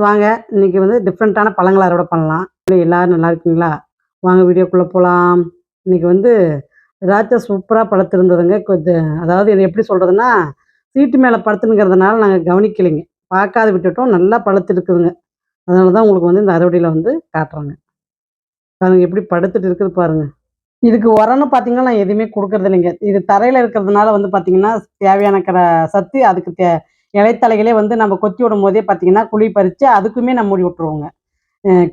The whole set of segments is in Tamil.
வாங்க இன்னைக்கு வந்து டிஃப்ரெண்ட்டான பழங்கள அறுவடை பண்ணலாம். எல்லாரும் நல்லா இருக்கீங்களா? வாங்க வீடியோக்குள்ள போலாம். இன்னைக்கு வந்து திராட்சை சூப்பரா பழுத்திருந்ததுங்க. கொஞ்சம் அதாவது இது எப்படி சொல்றதுன்னா, சீட்டு மேல படுத்துனுங்கிறதுனால நாங்க கவனிக்கலைங்க. பார்க்காத விட்டுட்டோம். நல்லா பழுத்திருக்குதுங்க. அதனால தான் உங்களுக்கு வந்து இந்த அறுவடையில வந்து காட்டுறேங்க. பாருங்க எப்படி படுத்துட்டு இருக்குது பாருங்க. இதுக்கு உரம்னு பார்த்தீங்கன்னா, நான் எதுவுமே குடுக்கறது இல்லைங்க. இது தரையில இருக்கிறதுனால வந்து பார்த்தீங்கன்னா, தேவையான சத்து அதுக்கு இலைத்தழைகளே வந்து நம்ம கொத்தி விடும்போதே பார்த்தீங்கன்னா, குழி பறிச்சு அதுக்குமே நம்ம மூடி விட்டுருவோங்க.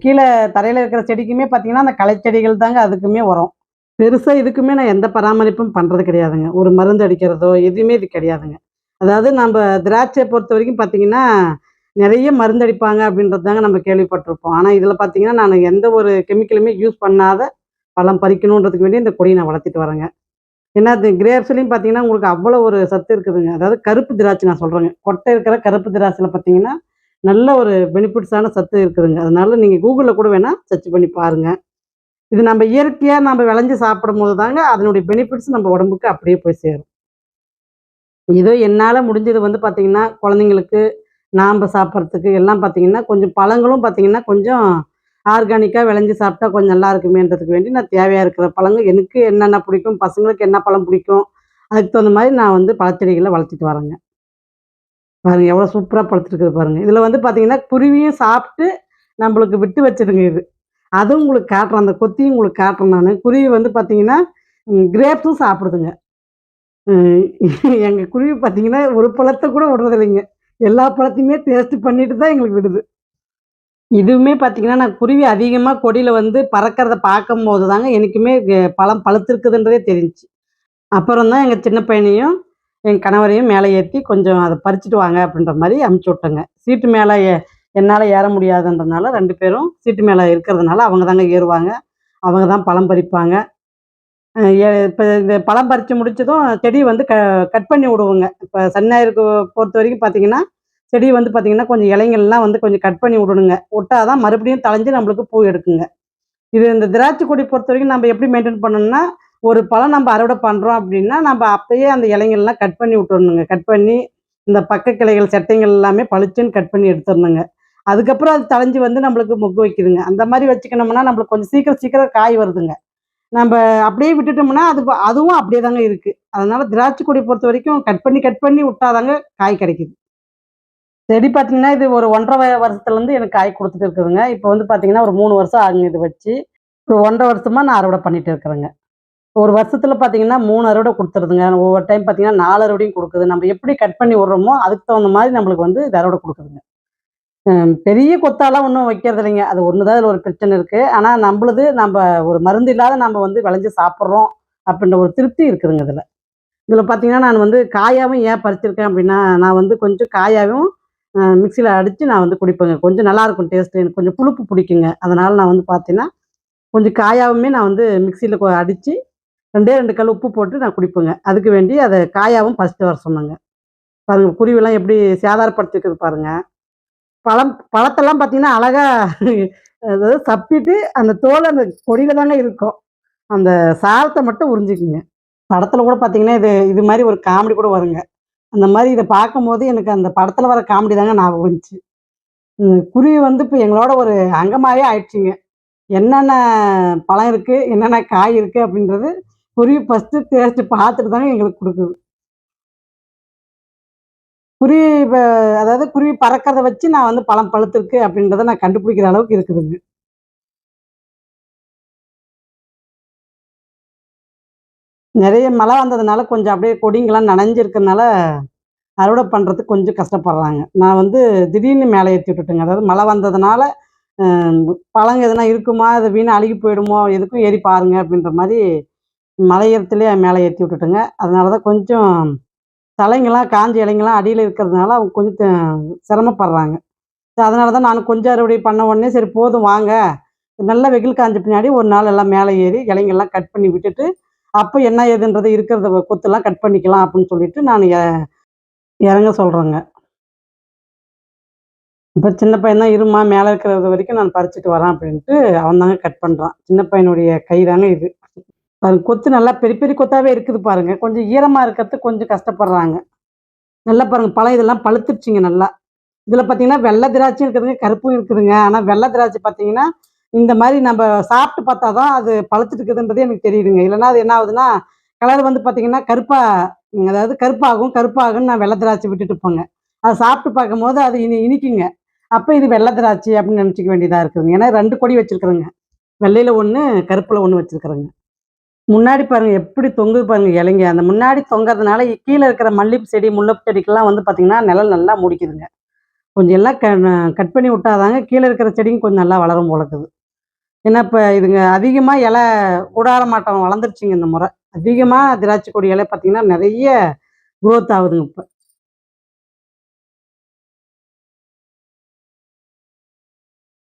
கீழ தரையில இருக்கிற செடிக்குமே பார்த்தீங்கன்னா, அந்த களைச்செடிகள் தாங்க அதுக்குமே உரம். பெருசா இதுக்குமே நான் எந்த பராமரிப்பும் பண்றது கிடையாதுங்க. ஒரு மருந்து அடிக்கிறதோ, எதுவுமே இது கிடையாதுங்க. அதாவது நம்ப திராட்சைய பொறுத்தவரைக்கும் பார்த்தீங்கன்னா, நெறைய மருந்து அடிப்பாங்க அப்படின்றது தாங்க நம்ம கேள்விப்பட்டுருப்போம். ஆனா, இதில பார்த்தீங்கன்னா, நானு எந்த ஒரு கெமிக்கலுமே யூஸ் பண்ணாத பழம் பறிக்கணுன்றதுக்கு வேண்டி இந்த கொடிய நான் வளர்த்திட்டு வரேங்க. ஏன்னா, அது கிரேப்ஸ்லயும் பார்த்தீங்கன்னா, உங்களுக்கு அவ்வளோ ஒரு சத்து இருக்குதுங்க. அதாவது கருப்பு திராட்சை நான் சொல்றேங்க. கொட்டை இருக்கிற கருப்பு திராட்சையில பார்த்தீங்கன்னா, நல்ல ஒரு பெனிஃபிட்ஸான சத்து இருக்குதுங்க. அதனால நீங்க கூகுள்ல கூட வேணா சர்ச் பண்ணி பாருங்க. இது நம்ம இயற்கையா நம்ம விளைஞ்சு சாப்பிடும்போது தாங்க அதனுடைய பெனிஃபிட்ஸ் நம்ம உடம்புக்கு அப்படியே போய் சேரும். ஏதோ என்னால முடிஞ்சது வந்து பார்த்தீங்கன்னா, குழந்தைங்களுக்கு, நாம்ப சாப்பிடுறதுக்கு எல்லாம் பார்த்தீங்கன்னா, கொஞ்சம் பழங்களும் பார்த்தீங்கன்னா, கொஞ்சம் ஆர்கானிக்கா விளைஞ்சு சாப்பிட்டா கொஞ்சம் நல்லா இருக்குமேன்றதுக்கு வேண்டி நான் தேவையா இருக்கிற பழங்கள் எனக்கு என்னென்ன பிடிக்கும், பசங்களுக்கு என்ன பழம் பிடிக்கும், அதுக்கு தகுந்த மாரி நான் வந்து பழச்செடிகள வளர்த்திட்டு வரேங்க. பாருங்க எவ்வளோ சூப்பரா பழுத்துருக்குது பாருங்க. இதில வந்து பார்த்தீங்கன்னா, குருவியும் சாப்பிட்டு நம்மளுக்கு விட்டு வச்சதுங்க இது. அதுவும் உங்களுக்கு காட்டுறேன். அந்த கொத்தியும் உங்களுக்கு காட்டுறேன் நானு. குருவி வந்து பார்த்தீங்கன்னா, கிரேப்ஸும் சாப்பிடுதுங்க. ம் எங்க குருவி பார்த்தீங்கன்னா, ஒரு பழத்த கூட விடுறதில்லைங்க. எல்லா பழத்தையுமே டேஸ்ட் பண்ணிட்டு தான் எங்களுக்கு விடுது. இதுவுமே பார்த்தீங்கன்னா, நான் குருவி அதிகமா கொடியில வந்து பறக்கிறத பார்க்கும்போது தாங்க எனக்குமே பழம் பழுத்திருக்குதுன்றதே தெரிஞ்சுச்சு. அப்புறம் தான் எங்க சின்ன பையனையும், என் கணவரையும் மேல ஏத்தி கொஞ்சம் அத பறிச்சுட்டு வாங்க அப்படின்ற மாரி அனுப்பிச்சு விட்டேங்க. சீட்டு மேல என்னால ஏற முடியாதுன்றனால 2 பேரும் சீட்டு மேல இருக்கிறதுனால அவங்க தாங்க ஏறுவாங்க. அவங்க தான் பழம் பறிப்பாங்க. இப்ப இந்த பழம் பறிச்சு முடிச்சதும் செடி வந்து கட் பண்ணி விடுவோங்க. இப்ப சனி ஞாயிறுக்கு பொறுத்தவரைக்கும் பார்த்தீங்கன்னா, செடி வந்து பார்த்தீங்கன்னா, கொஞ்சம் இலைங்கள்லாம் வந்து கொஞ்சம் கட் பண்ணி விடணுங்க. விட்டா தான் மறுபடியும் தழைஞ்சு நம்மளுக்கு பூ எடுக்குங்க. இது இந்த திராட்சை கொடி பொறுத்தவரைக்கும் நம்ம எப்படி மெயின்டெயின் பண்ணணும்னா, ஒரு பழம் நம்ம அறுவடை பண்றோம் அப்படின்னா, நம்ம அப்பயே அந்த இலைங்கள்லாம் கட் பண்ணி விட்டுறணுங்க. கட் பண்ணி இந்த பக்க கிளைகள், செட்டைகள் எல்லாமே பளிச்சுன்னு கட் பண்ணி எடுத்துறணுங்க. அதுக்கப்புறம் அது தழைஞ்சு வந்து நம்மளுக்கு மொக்கு வைக்குதுங்க. அந்த மாரி வச்சுக்கணும்னா, நம்மளுக்கு கொஞ்சம் சீக்கிரம் சீக்கிரம் காய் வருதுங்க. நம்ப அப்படியே விட்டுட்டோம்னா, அதுவும் அப்படியே தாங்க இருக்கு. அதனால திராட்சை கொடிய பொறுத்தவரைக்கும் கட் பண்ணி விட்டா தாங்க காய் கிடைக்குது. செடி பார்த்தீங்கன்னா, இது ஒரு 1 1/2 வருஷத்துலருந்து எனக்கு காய் குடுத்துட்டு இருக்குதுங்க. இப்ப வந்து பார்த்தீங்கன்னா, ஒரு 3 வருஷம் ஆகுங்க இது வச்சு. ஒரு 1 1/2 வருஷமா நான் அறுவடை பண்ணிட்டு இருக்கிறேங்க. ஒரு வருஷத்துல பார்த்தீங்கன்னா, 3 அறுவடை குடுத்துருதுங்க. ஒவ்வொரு டைம் பார்த்தீங்கன்னா, 4 அறுவடையும் குடுக்குது. நம்ம எப்படி கட் பண்ணி விடுறோமோ, அதுக்கு தகுந்த மாரி நம்மளுக்கு வந்து இது அறுவடை குடுக்குதுங்க. பெரிய கொத்தாலாம் ஒண்ணும் வைக்கிறது இல்லைங்க. அது ஒண்ணு தான் இதுல ஒரு பிரச்சனை இருக்கு. ஆனா நம்பளுது நம்ப ஒரு மருந்து இல்லாத நம்ம வந்து விளைஞ்சு சாப்பிடுறோம், அப்படின்ற ஒரு திருப்தி இருக்குதுங்க இதுல. இதுல பார்த்தீங்கன்னா, நான் வந்து காயாவும் ஏன் பறிச்சிருக்கேன் அப்படின்னா, நான் வந்து கொஞ்சம் காயாவும் மிக்ஸியில அடிச்சு நான் வந்து குடிப்பேங்க. கொஞ்சம் நல்லாருக்கும் டேஸ்ட்டு. எனக்கு கொஞ்சம் புளிப்பு பிடிக்குங்க. அதனால நான் வந்து பார்த்தீங்கன்னா, கொஞ்சம் காயாவுமே நான் வந்து மிக்ஸியில அடிச்சு 2டே 2 கல் உப்பு போட்டு நான் குடிப்பேங்க. அதுக்கு வேண்டி அத காயாவும் பறிச்சுட்டு வர சொன்னேங்க. பாருங்க குருவிலாம் எப்படி சேதாரப்படுத்திருக்குது பாருங்க. பழத்தெல்லாம் பார்த்தீங்கன்னா, அழகா அதாவது சப்பிட்டு அந்த தோல் அந்த கொடியில தாங்க இருக்கும். அந்த சாரத்த மட்டும் உறிஞ்சிக்குங்க. படத்துல கூட பார்த்தீங்கன்னா, இது இது மாரி ஒரு காமெடி கூட வருங்க. அந்த மாரி இத பார்க்கும்போது எனக்கு அந்த படத்துல வர காமெடி தாங்க ஞாபகம் வந்துச்சு. குருவி வந்து இப்ப எங்களோட ஒரு அங்கமாவே ஆயிடுச்சுங்க. என்னென்ன பழம் இருக்கு, என்னென்ன காய் இருக்கு அப்படின்றது குருவி ஃபர்ஸ்ட்டு டேஸ்ட் பார்த்துட்டு தாங்க எங்களுக்கு குடுக்குது. குருவி இப்ப அதாவது குருவி பறக்கிறத வச்சு நான் வந்து பழம் பழுத்திருக்கு அப்படின்றத நான் கண்டுபிடிக்கிற அளவுக்கு இருக்குதுங்க. நெறைய மழை வந்ததுனால கொஞ்சம் அப்படியே கொடிங்கலாம் நனைஞ்சிருக்கிறதுனால அறுவடை பண்றதுக்கு கொஞ்சம் கஷ்டப்படுறாங்க. நான் வந்து திடீர்னு மேல ஏத்தி விட்டுட்டேங்க. அதாவது மழை வந்ததுனால, அ பழங்க எதுனா இருக்குமா? அது வீணா அழுகி போயிடுமோ? எதுக்கும் ஏறி பாருங்க அப்படின்ற மாரி மலை ஏறத்துலயே மேல ஏத்தி விட்டுட்டேங்க. அதனால தான் கொஞ்சம் தலைங்கலாம் காஞ்ச இலைங்கலாம் அடியில இருக்கிறதுனால அவங்க கொஞ்சம் சிரமப்படுறாங்க. அதனால தான் நான் கொஞ்சம் அறுவடை பண்ண உடனே, சரி போதும் வாங்க, நல்லா வெயில் காஞ்ச பின்னாடி ஒரு நாள் எல்லாம் மேல ஏறி இலைங்கலாம் கட் பண்ணி விட்டுட்டு, அப்ப என்ன ஏதுன்றத இருக்கிறத கொத்தெல்லாம் கட் பண்ணிக்கலாம் அப்படின்னு சொல்லிட்டு நான் இறங்க சொல்றேங்க. இப்ப சின்ன பையன் தான் இரும்மா, மேல இருக்கிறது வரைக்கும் நான் பறிச்சுட்டு வரேன் அப்படின்ட்டு, அவன் தாங்க கட் பண்றான். சின்ன பையனுடைய கை தாங்க இது. பாருங்க கொத்து நல்லா பெரிய பெரிய கொத்தாவே இருக்குது பாருங்க. கொஞ்சம் ஈரமா இருக்கிறதுக்கு கொஞ்சம் கஷ்டப்படுறாங்க. நல்லா பாருங்க பழம் இதெல்லாம் பழுத்துருச்சுங்க நல்லா. இதில் பார்த்தீங்கன்னா வெள்ளை திராட்சையும் இருக்குதுங்க, கருப்பும் இருக்குதுங்க. ஆனால் வெள்ளை திராட்சை பார்த்தீங்கன்னா இந்த மாதிரி நம்ம சாப்பிட்டு பார்த்தா தான் அது பழுத்துட்டு இருக்குதுன்றது எனக்கு தெரியுதுங்க. இல்லைன்னா அது என்ன ஆகுதுன்னா கலர் வந்து பார்த்தீங்கன்னா அதாவது கருப்பாகும் கருப்பாகுன்னு நான் வெள்ளை திராட்சை விட்டுட்டு போங்க. அதை சாப்பிட்டு பார்க்கும்போது அது இனிக்குங்க. அப்போ இது வெள்ளை திராட்சை அப்படின்னு நினச்சிக்க வேண்டியதாக இருக்குதுங்க. ஏன்னா 2 கொடி வச்சிருக்கிறேங்க. வெள்ளையில் ஒன்று, கருப்பில் ஒன்று வச்சிருக்கிறேங்க. முன்னாடி பாருங்க எப்படி தொங்குது பாருங்க இலைங்க. அந்த முன்னாடி தொங்கறதுனால கீழே இருக்கிற மல்லிப்பூ செடி, முல்லைப்பூ செடிக்கெல்லாம் வந்து பார்த்தீங்கன்னா, நிழல் நல்லா முடிக்குதுங்க. கொஞ்சம் எல்லாம் கட் பண்ணி விட்டாதாங்க கீழே இருக்கிற செடியும் கொஞ்சம் நல்லா வளரும் போல இருக்குது. ஏன்னா, இப்ப இதுங்க அதிகமா இலை கூடார மாட்டம் வளர்ந்துருச்சுங்க இந்த முறை. அதிகமா திராட்சை கொடி இலை பார்த்தீங்கன்னா, நெறைய குரோத் ஆகுதுங்க இப்ப.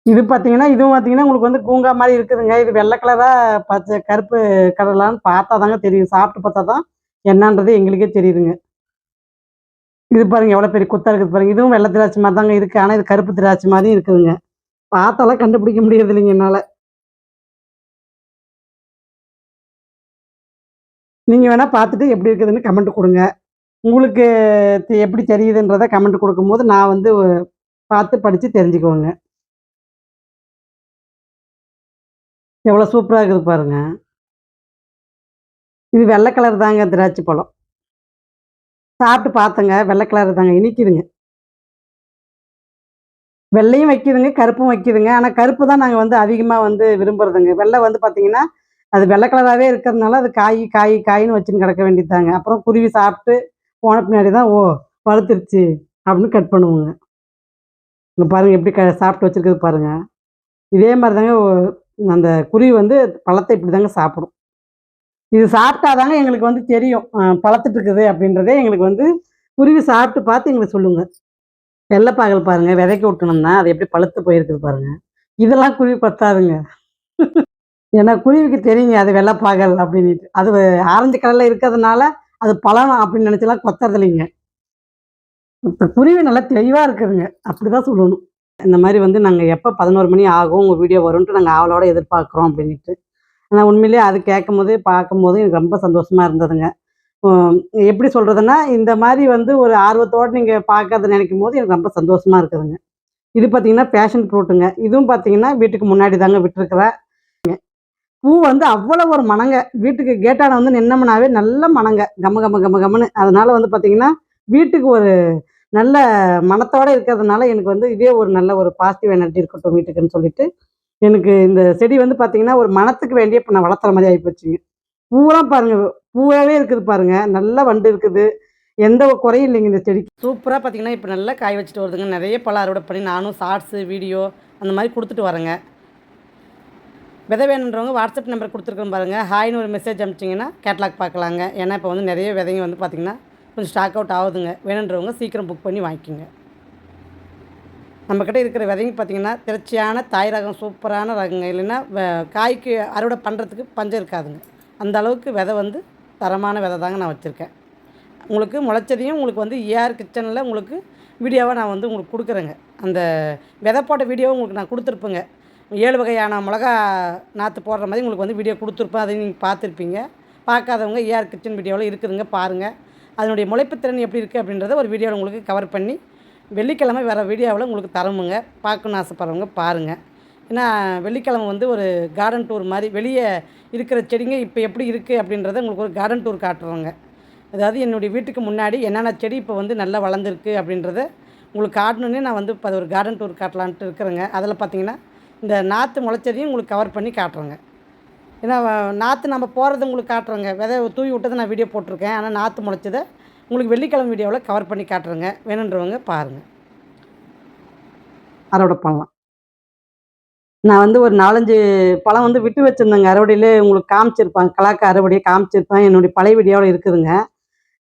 இது பார்த்தீங்கன்னா, இதுவும் பார்த்தீங்கன்னா, உங்களுக்கு வந்து பூங்கா மாரி இருக்குதுங்க. இது வெள்ள கலரா, பச்சை கருப்பு கலர்லான்னு பார்த்தா தாங்க தெரியும். சாப்பிட்டு பார்த்தா தான் என்னான்றது எங்களுக்கே தெரியுதுங்க. இது பாருங்க எவ்வளோ பெரிய கொத்தா இருக்குது பாருங்க. இதுவும் வெள்ள திராட்சை மாரி தாங்க இருக்கு. ஆனா இது கருப்பு திராட்சை மாரியும் இருக்குதுங்க. பார்த்தாலாம் கண்டுபிடிக்க முடியறதில்லைங்க என்னால. நீங்க வேணா பார்த்துட்டு எப்படி இருக்குதுன்னு கமெண்ட் குடுங்க. உங்களுக்கு எப்படி தெரியுதுன்றத கமெண்ட் குடுக்கும்போது, நான் வந்து பார்த்து படிச்சு தெரிஞ்சுக்குவேங்க. எவ்வளோ சூப்பரா இருக்குது பாருங்க. இது வெள்ள கலர் தாங்க திராட்சை பழம். சாப்பிட்டு பார்த்தேங்க. வெள்ள கலர் தாங்க. இனிக்குதுங்க. வெள்ளையும் வைக்கிதுங்க, கருப்பும் வைக்கிதுங்க. ஆனா கருப்பு தான் நாங்க வந்து அதிகமா வந்து விரும்புறதுங்க. வெள்ள வந்து பார்த்தீங்கன்னா, அது வெள்ள கலராவே இருக்கிறதுனால, அது காயின்னு வச்சுன்னு கிடக்க வேண்டியது தாங்க. அப்புறம் குருவி சாப்பிட்டு போன பின்னாடி தான், "ஓ! பழுத்துருச்சு" அப்படின்னு கட் பண்ணுவோங்க. இங்க பாருங்க எப்படி சாப்பிட்டு வச்சிருக்குது பாருங்க. இதே மாரி தாங்க அந்த குருவி வந்து பழத்த இப்படி தாங்க சாப்பிடும். இது சாப்பிட்டா தாங்க எங்களுக்கு வந்து தெரியும். பழத்துட்டு இருக்குது அப்படின்றதே எங்களுக்கு வந்து குருவி சாப்பிட்டு பார்த்து எங்களுக்கு சொல்லுங்க. வெள்ளப்பாகல் பாருங்க, விதைக்க விட்டோம்னா, அது எப்படி பழுத்து போயிருக்குது பாருங்க. இதெல்லாம் குருவி பத்தாதுங்க. ஏன்னா குருவிக்கு தெரியுங்க அது வெள்ளப்பாகல் அப்படின்னுட்டு. அது ஆரஞ்சு கலர்ல இருக்கிறதுனால, அது பழம் அப்படின்னு நினைச்சுலாம் கொத்துறதில்லைங்க. இப்ப குருவி நல்லா தெளிவா இருக்குதுங்க. அப்படிதான் சொல்லணும். இந்த மாரி வந்து நாங்க எப்ப 11 மணி ஆகும், உங்க வீடியோ வரும்ன்ட்டு நாங்க ஆவலோட எதிர்பார்க்குறோம் அப்படின்னுட்டு. ஆனா உண்மையிலேயே அது கேட்கும்போது, பார்க்கும்போது எனக்கு ரொம்ப சந்தோஷமா இருந்ததுங்க. ம் எப்படி சொல்றதுன்னா, இந்த மாரி வந்து ஒரு ஆர்வத்தோட நீங்க பார்க்கறத நினைக்கும்போது எனக்கு ரொம்ப சந்தோஷமா இருக்குதுங்க. இது பார்த்தீங்கன்னா, பேஷன் ஃப்ரூட்டுங்க. இதுவும் பார்த்தீங்கன்னா, வீட்டுக்கு முன்னாடி தாங்க விட்டுருக்கிறேன். பூ வந்து அவ்வளோ ஒரு மணங்க. வீட்டுக்கு கேட்டாண்ட வந்து நின்னோம்னாவே நல்ல மணங்க. கம கம கம கமன்னு. அதனால வந்து பார்த்தீங்கன்னா, வீட்டுக்கு ஒரு நல்ல மணத்தோட இருக்கிறதுனால, எனக்கு வந்து இதே ஒரு நல்ல ஒரு பாசிட்டிவ் எனர்ஜி இருக்கட்டும் வீட்டுக்குன்னு சொல்லிட்டு, எனக்கு இந்த செடி வந்து பார்த்தீங்கன்னா, ஒரு மணத்துக்கு வேண்டியே இப்ப நான் வளர்த்துற மாரி ஆயிப்போச்சுங்க. பூவெல்லாம் பாருங்க, பூவாவே இருக்குது பாருங்க. நல்ல வண்டு இருக்குது. எந்த ஒரு குறையும் இல்லைங்க இந்த செடிக்கு. சூப்பரா பார்த்தீங்கன்னா, இப்ப நல்லா காய் வச்சுட்டு வருதுங்க. நெறைய பழம் அறுவடை பண்ணி நானும் ஷார்ட்ஸு, வீடியோ அந்த மாரி குடுத்துட்டு வரேங்க. விதை வேணுன்றவங்க வாட்ஸ்அப் நம்பர் குடுத்துருக்கேன் பாருங்க. ஹாய்ன்னு ஒரு மெசேஜ் அனுப்பிச்சிங்கன்னா கேட்லாக் பார்க்கலாங்க. ஏன்னா, இப்போ வந்து நெறைய விதைங்க வந்து பார்த்தீங்கன்னா, கொஞ்சம் ஸ்டாக் அவுட் ஆகுதுங்க. வேணுன்றவங்க சீக்கிரம் புக் பண்ணி வாங்கிக்கோங்க. நம்மக்கிட்ட இருக்கிற விதைங்க பார்த்தீங்கன்னா, திரட்சியான தாய் ரகம் சூப்பரான ரகங்க. இல்லைன்னா காய்க்கு அறுவடை பண்ணுறதுக்கு பஞ்சம் இருக்காதுங்க. அந்த அளவுக்கு விதை வந்து தரமான விதை தாங்க நான் வச்சுருக்கேன். உங்களுக்கு முளைச்சதையும் உங்களுக்கு வந்து ஏஆர் கிச்சனில் உங்களுக்கு வீடியோவாக நான் வந்து உங்களுக்கு குடுக்குறேங்க. அந்த விதை போட்ட வீடியோவை உங்களுக்கு நான் குடுத்துருப்பேங்க. 7 வகையான மிளகா நாற்று போடுற மாதிரி உங்களுக்கு வந்து வீடியோ குடுத்துருப்பேன். அதையும் நீங்க பார்த்துருப்பீங்க. பார்க்காதவங்க ஏஆர் கிச்சன் வீடியோவில் இருக்குதுங்க பாருங்கள். அதனுடைய முளைப்பு திறன் எப்படி இருக்குது அப்படின்றத ஒரு வீடியோவில் உங்களுக்கு கவர் பண்ணி, வெள்ளிக்கிழமை வர வீடியோவில் உங்களுக்கு தரமுங்க. பார்க்கணுன்னு ஆசைப்படுறவங்க பாருங்கள். ஏன்னா வெள்ளிக்கிழமை வந்து ஒரு கார்டன் டூர் மாதிரி வெளியே இருக்கிற செடிங்க இப்போ எப்படி இருக்குது அப்படின்றத உங்களுக்கு ஒரு கார்டன் டூர் காட்டுறோங்க. அதாவது என்னுடைய வீட்டுக்கு முன்னாடி என்னென்ன செடி இப்போ வந்து நல்லா வளர்ந்துருக்கு அப்படின்றத உங்களுக்கு காட்டணுன்னே நான் வந்து இப்போ அது ஒரு கார்டன் டூர் காட்டலான்ட்டு இருக்கிறேங்க. அதில் பார்த்தீங்கன்னா, இந்த நாற்று முளைச்சதையும் உங்களுக்கு கவர் பண்ணி காட்டுறேங்க. ஏன்னா நாற்று நம்ம போடுறது உங்களுக்கு காட்டுறேங்க. விதை தூவி விட்டத நான் வீடியோ போட்டிருக்கேன். ஆனால் நாற்று முளைச்சத உங்களுக்கு வெள்ளிக்கிழமை வீடியோவில் கவர் பண்ணி காட்டுறேங்க. வேணுன்றவங்க பாருங்கள். அறுவடை பண்ணலாம். நான் வந்து ஒரு 4, 5 பழம் வந்து விட்டு வச்சிருந்தேங்க. அறுவடையிலே உங்களுக்கு காமிச்சிருப்பேன். கலாக்கா அறுவடைய காமிச்சிருப்பேன். என்னுடைய பழைய வீடியோவில் இருக்குதுங்க.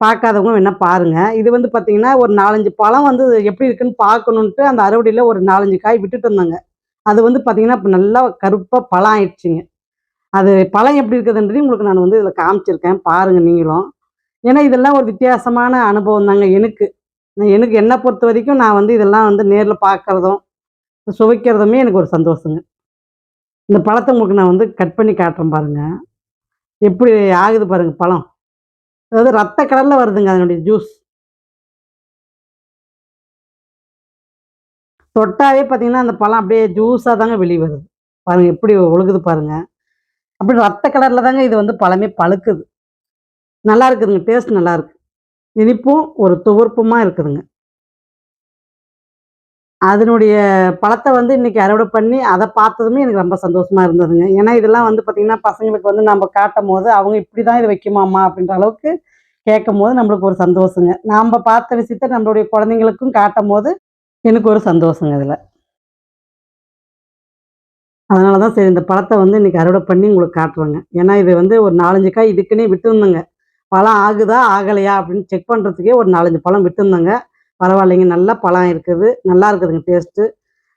பார்க்காதவங்க வேணா பாருங்க. இது வந்து பார்த்தீங்கன்னா, ஒரு 4, 5 பழம் வந்து எப்படி இருக்குன்னு பார்க்கணுன்ட்டு அந்த அறுவடையில ஒரு 4, 5 காய் விட்டுட்டு இருந்தேங்க. அது வந்து பார்த்தீங்கன்னா, இப்ப நல்லா கருப்பா பழம் ஆயிடுச்சுங்க. அது பழம் எப்படி இருக்குதுன்றதையும் உங்களுக்கு நான் வந்து இதில காமிச்சிருக்கேன். பாருங்க நீங்களும். ஏன்னா, இதெல்லாம் ஒரு வித்தியாசமான அனுபவம் தாங்க எனக்கு. எனக்கு என்ன பொறுத்தவரைக்கும் நான் வந்து இதெல்லாம் வந்து நேர்ல பார்க்கறதும், சுவைக்கிறதுமே எனக்கு ஒரு சந்தோஷங்க. இந்த பழத்த உங்களுக்கு நான் வந்து கட் பண்ணி காட்டுறேன் பாருங்க. எப்படி ஆகுது பாருங்க பழம். அதாவது ரத்த கலர்ல வருதுங்க அதனுடைய ஜூஸ். தொட்டாவே பார்த்தீங்கன்னா, அந்த பழம் அப்படியே ஜூஸா தாங்க வெளிய வருது. பாருங்க எப்படி ஒழுகுது பாருங்க. அப்படி ரத்த கலர்ல தாங்க இது வந்து பழமே பழுக்குது. நல்லா இருக்குதுங்க. டேஸ்ட் நல்லாருக்கு. இனிப்பும் ஒரு துவர்ப்புமா இருக்குதுங்க. அதனுடைய பழத்த வந்து இன்னைக்கு அறுவடை பண்ணி, அத பார்த்ததுமே எனக்கு ரொம்ப சந்தோஷமா இருந்ததுங்க. ஏன்னா, இதெல்லாம் வந்து பார்த்தீங்கன்னா, பசங்களுக்கு வந்து நம்ப காட்டும்போது, அவங்க "இப்படிதான் இத வைக்குமாம்மா?" அப்படின்ற அளவுக்கு கேட்கும்போது நம்மளுக்கு ஒரு சந்தோஷங்க. நாம்ப பார்த்த விஷயத்த நம்மளுடைய குழந்தைங்களுக்கும் காட்டும்போது, எனக்கு ஒரு சந்தோஷங்க இதுல. அதனால தான் சரி இந்த பழத்த வந்து இன்னைக்கு அறுவடை பண்ணி உங்களுக்கு காட்டுறேங்க. ஏன்னா, இது வந்து ஒரு 4, 5 காய் இதுக்குன்னே விட்டுருந்தேங்க. பழம் ஆகுதா? ஆகலையா? அப்படின்னு செக் பண்றதுக்கே ஒரு 4, 5 பழம் விட்டுருந்தேங்க. பரவாயில்லைங்க. நல்லா பழம் இருக்குது. நல்லா இருக்குதுங்க டேஸ்ட்டு.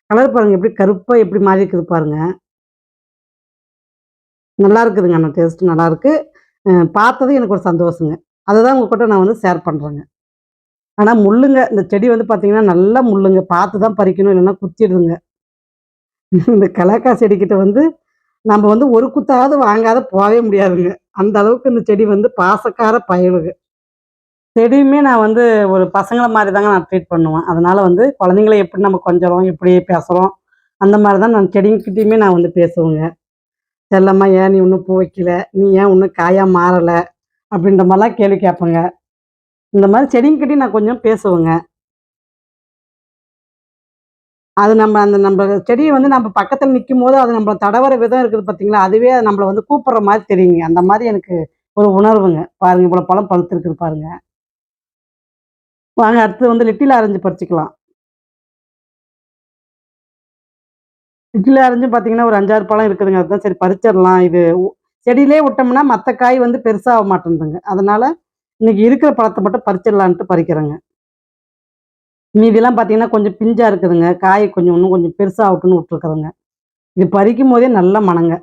கலர் பாருங்க எப்படி கருப்பா எப்படி மாறி இருக்குது பாருங்க. நல்லா இருக்குதுங்க. ஆனா டேஸ்ட் நல்லாருக்கு. பார்த்ததும் எனக்கு ஒரு சந்தோஷங்க. அததான் உங்க கூட நான் வந்து ஷேர் பண்றேங்க. ஆனா முள்ளுங்க. இந்த செடி வந்து பார்த்தீங்கன்னா, நல்லா முள்ளுங்க. பார்த்து தான் பறிக்கணும். இல்லன்னா குத்திடுதுங்க. இந்த கலாக்கா செடிகிட்ட வந்து நம்ம வந்து ஒரு குத்தாவது வாங்காத போவே முடியாதுங்க. அந்த அளவுக்கு இந்த செடி வந்து பாசக்கார பயலுக. செடியுமே நான் வந்து ஒரு பசங்கள மாரி தாங்க நான் ட்ரீட் பண்ணுவேன். அதனால வந்து குழந்தைங்கள எப்படி நம்ம கொஞ்சறோம், எப்படி பேசுறோம், அந்த மாரி தான் நான் செடிங்ககிட்டயுமே நான் வந்து பேசுவேங்க. செல்லம்மா ஏன் நீ இன்னும் பூ வைக்கல? நீ ஏன் இன்னும் காயா மாறல? அப்படின்ற மாரிலாம் கேள்வி கேட்பேங்க. இந்த மாரி செடிங்ககிட்டயும் நான் கொஞ்சம் பேசுவேங்க. அது நம்ம அந்த நம்ப செடிய வந்து நம்ம பக்கத்துல நிக்கும்போது, அது நம்மள தடவர விதம் இருக்குது பார்த்தீங்களா? அதுவே நம்மள வந்து கூப்பிடுற மாரி தெரியுங்க. அந்த மாரி எனக்கு ஒரு உணர்வுங்க. பாருங்க இவ்வளோ பழம் பழுத்திருக்குது பாருங்க. வாங்க அடுத்து வந்து லிட்டில் ஆரஞ்சு பறிச்சுக்கலாம். லிட்டில் ஆரஞ்சும் பார்த்தீங்கன்னா, ஒரு 5, 6 பழம் இருக்குதுங்க. அதான் சரி பறிச்சிரலாம். இது செடியிலேயே விட்டோம்னா, மத்த காய் வந்து பெருசா ஆக மாட்டேன்துங்க. அதனால இன்னைக்கு இருக்கிற பழத்த மட்டும் பறிச்சிடலான்ட்டு பறிக்கிறேங்க. மீதிலாம் பார்த்தீங்கன்னா, கொஞ்சம் பிஞ்சா இருக்குதுங்க. காய் கொஞ்சம் இன்னும் கொஞ்சம் பெருசாகட்டும்னு விட்டுருக்குறேங்க. இது பறிக்கும்போதே நல்ல மணங்க.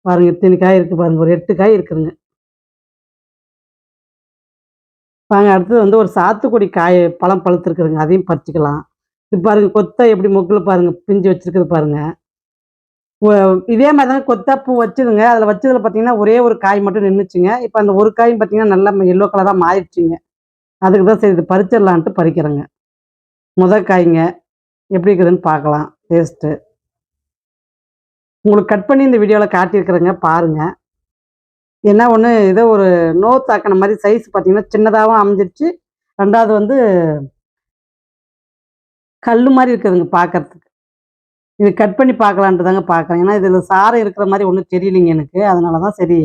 பாருங்க இத்தன காய் இருக்கு பாருங்க. ஒரு 8 காய் இருக்குதுங்க. வாங்க அடுத்தது வந்து ஒரு சாத்துக்குடி காய் பழம் பழுத்திருக்குதுங்க. அதையும் பறிச்சுக்கலாம். இது பாருங்க கொத்தா எப்படி மொக்குல பாருங்க பிஞ்சு வச்சிருக்குது பாருங்க. ஒ இதே மாரி தாங்க கொத்தா பூ வச்சதுங்க. அதில வச்சதில பார்த்தீங்கன்னா, ஒரே ஒரு காய் மட்டும் நின்னுச்சுங்க. இப்ப அந்த ஒரு காயும் பார்த்தீங்கன்னா, நல்லா எல்லோ கலரா மாறிடுச்சுங்க. அதுக்கு தான் சரி இது பறிச்சிடலான்ட்டு பறிக்கிறேங்க. காய்ங்க. எப்படி இருக்குதுன்னு பார்க்கலாம் டேஸ்ட்டு. உங்களுக்கு கட் பண்ணி இந்த வீடியோல காட்டியிருக்கிறேங்க பாருங்க. என்ன ஒண்ணு ஏதோ ஒரு தாக்குன மாரி சைஸ் பார்த்தீங்கன்னா, சின்னதாவும் அமைஞ்சிருச்சு. 2வது வந்து கல்லு மாரி இருக்குதுங்க பார்க்கறதுக்கு. இது கட் பண்ணி பார்க்கலான்ட்டு தாங்க பார்க்குறேன். ஏன்னா, இதில சாரம் இருக்கிற மாரி ஒண்ணும் தெரியலைங்க எனக்கு. அதனால தான் சரி,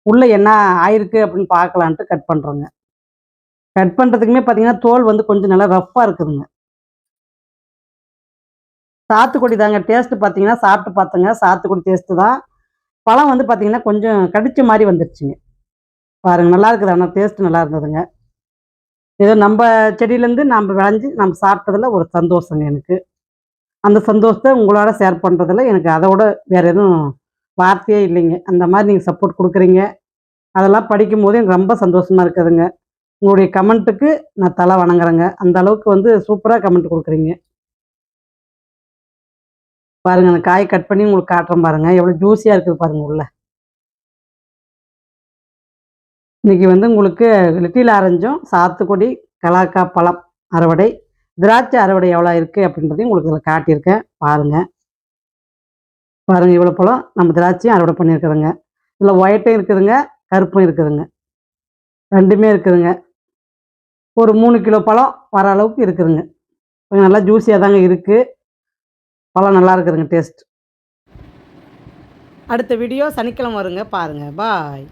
உள்ள என்ன ஆயிருக்கு அப்படின்னு பார்க்கலான்ட்டு கட் பண்றேங்க. கட் பண்றதுக்குமே பார்த்தீங்கன்னா, தோல் வந்து கொஞ்சம் நல்லா ரஃப்பா இருக்குதுங்க. சாத்துக்குடி தாங்க டேஸ்ட்டு பார்த்தீங்கன்னா, சாப்பிட்டு பார்த்தேங்க. சாத்துக்குடி டேஸ்ட்டு தான். பழம் வந்து பார்த்தீங்கன்னா, கொஞ்சம் கடிச்ச மாரி வந்துருச்சுங்க. பாருங்க நல்லா இருக்குது. ஆனா டேஸ்ட் நல்லா இருந்ததுங்க. ஏதோ நம்ப செடியிலேருந்து நம்ப விளைஞ்சு நம்ம சாப்பிட்டதுல ஒரு சந்தோஷங்க எனக்கு. அந்த சந்தோஷத்த உங்களோட ஷேர் பண்றதுல எனக்கு அதோட வேற எதுவும் வார்த்தையே இல்லைங்க. அந்த மாரி நீங்க சப்போர்ட் குடுக்குறீங்க. அதெல்லாம் படிக்கும்போது எனக்கு ரொம்ப சந்தோஷமா இருக்குதுங்க. உங்களுடைய கமெண்ட்டுக்கு நான் தல வணங்குறேங்க. அந்த அளவுக்கு வந்து சூப்பரா கமெண்ட் குடுக்குறீங்க. பாருங்க அந்த காய கட் பண்ணி உங்களுக்கு காட்டுறேன் பாருங்க. எவ்வளோ ஜூஸியா இருக்குது பாருங்க உள்ள. இன்னைக்கு வந்து உங்களுக்கு லிட்டில் ஆரஞ்சும், சாத்துக்குடி, கலாக்கா பழம் அறுவடை, திராட்சை அறுவடை எவ்வளோ இருக்கு அப்படின்றதையும் உங்களுக்கு இதில காட்டியிருக்கேன். பாருங்க. பாருங்க இவ்வளோ பழம் நம்ம திராட்சையும் அறுவடை பண்ணியிருக்கிறோங்க. இதில ஒயிட்டும் இருக்குதுங்க, கருப்பும் இருக்குதுங்க. 2மே இருக்குதுங்க. ஒரு 3 கிலோ பழம் வர அளவுக்கு இருக்குதுங்க. கொஞ்சம் நல்லா ஜூஸியா தாங்க இருக்கு. பழம் நல்லா இருக்குதுங்க டேஸ்ட். அடுத்த வீடியோ சனிக்கிழமை வருங்க பாருங்க. பாய்.